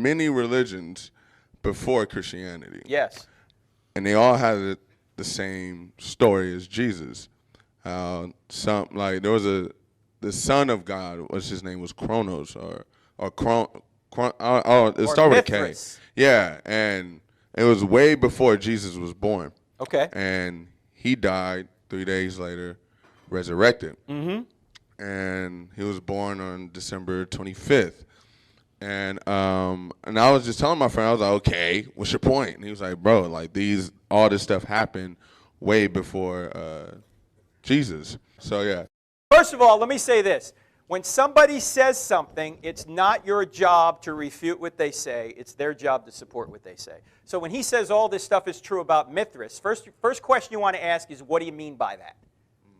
many religions before Christianity. Yes. And they all had the same story as Jesus. There was the son of God, what's his name was Kronos or it started with a K. Yeah, and it was way before Jesus was born. Okay. And he died 3 days later, resurrected. Mm-hmm. And he was born on December 25th. And I was just telling my friend, I was like, okay, what's your point? And he was like, bro, like all this stuff happened way before Jesus. So, yeah. First of all, let me say this. When somebody says something, it's not your job to refute what they say. It's their job to support what they say. So when he says all this stuff is true about Mithras, first question you want to ask is, what do you mean by that?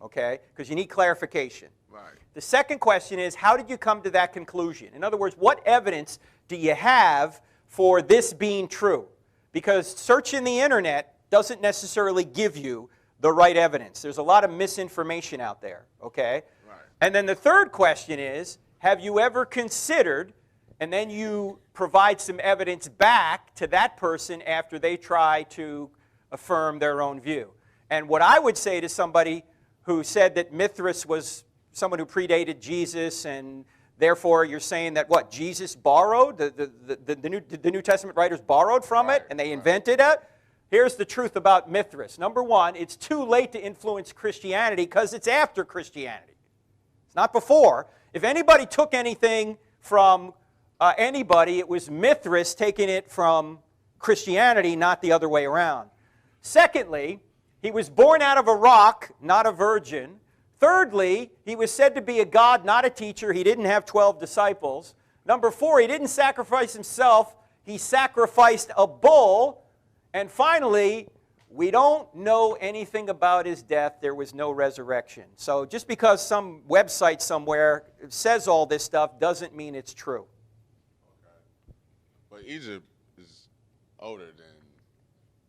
Okay? Because you need clarification. Right. The second question is, how did you come to that conclusion? In other words, what evidence do you have for this being true? Because searching the internet doesn't necessarily give you the right evidence. There's a lot of misinformation out there, okay? Right. And then the third question is, have you ever considered, and then you provide some evidence back to that person after they try to affirm their own view. And what I would say to somebody who said that Mithras was someone who predated Jesus, and therefore you're saying that what, Jesus borrowed, the New Testament writers borrowed from it, and they invented it? Here's the truth about Mithras. Number one, it's too late to influence Christianity because it's after Christianity. It's not before. If anybody took anything from anybody, it was Mithras taking it from Christianity, not the other way around. Secondly, he was born out of a rock, not a virgin. Thirdly, he was said to be a god, not a teacher. He didn't have 12 disciples. Number four, he didn't sacrifice himself. He sacrificed a bull. And finally, we don't know anything about his death. There was no resurrection. So just because some website somewhere says all this stuff doesn't mean it's true. Okay. But Egypt is older than,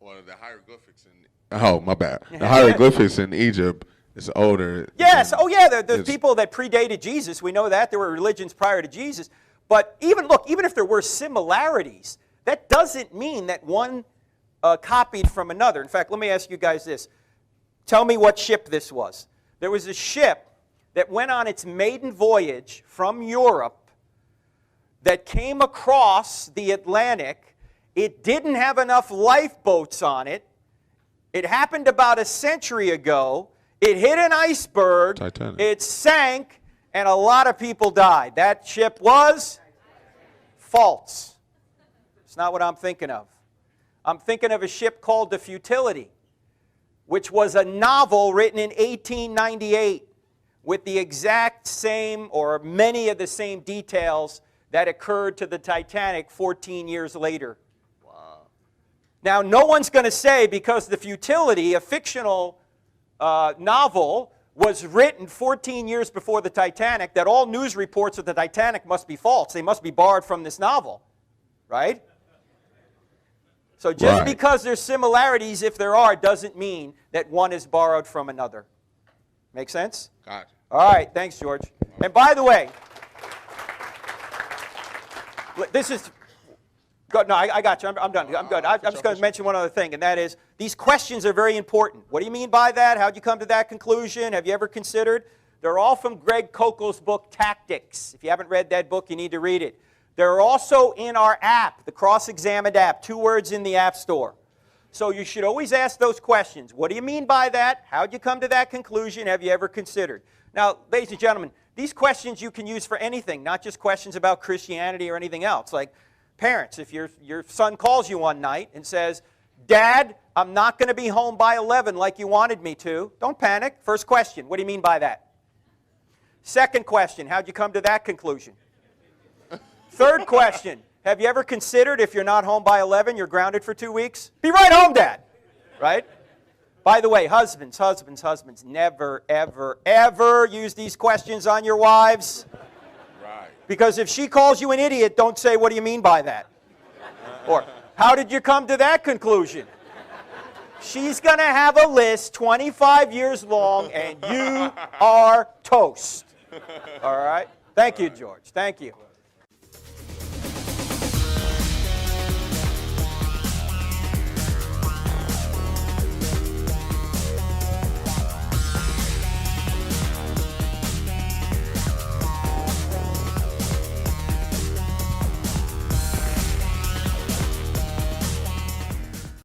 well, the hieroglyphics in... Oh, my bad. The hieroglyphics in Egypt is older. Yes. Oh, yeah. There's people that predated Jesus. We know that. There were religions prior to Jesus. But even if there were similarities, that doesn't mean that one copied from another. In fact, let me ask you guys this. Tell me what ship this was. There was a ship that went on its maiden voyage from Europe that came across the Atlantic. It didn't have enough lifeboats on it. It happened about a century ago. It hit an iceberg. Titanic. It sank, and a lot of people died. That ship was false. It's not what I'm thinking of. I'm thinking of a ship called The Futility, which was a novel written in 1898 with the exact same or many of the same details that occurred to the Titanic 14 years later. Wow. Now, no one's going to say because The Futility, a fictional novel, was written 14 years before the Titanic, that all news reports of the Titanic must be false. They must be borrowed from this novel, right? So just because there's similarities, if there are, doesn't mean that one is borrowed from another. Make sense? Gotcha. All right, thanks, George. And by the way, this is... No, I got you. I'm done. I'm good. I'm just going to mention one other thing, and that is these questions are very important. What do you mean by that? How did you come to that conclusion? Have you ever considered? They're all from Greg Koukl's book, Tactics. If you haven't read that book, you need to read it. They're also in our app, the Cross-Examined app, 2 words in the App Store. So you should always ask those questions. What do you mean by that? How did you come to that conclusion? Have you ever considered? Now, ladies and gentlemen, these questions you can use for anything, not just questions about Christianity or anything else. Like parents, if your son calls you one night and says, Dad, I'm not going to be home by 11 like you wanted me to, don't panic. First question, what do you mean by that? Second question, how did you come to that conclusion? Third question, have you ever considered if you're not home by 11, you're grounded for 2 weeks? Be right home, Dad. Right? By the way, husbands, never, ever, ever use these questions on your wives. Right. Because if she calls you an idiot, don't say, what do you mean by that? Or, how did you come to that conclusion? She's going to have a list 25 years long, and you are toast. All right? Thank you, George. Thank you.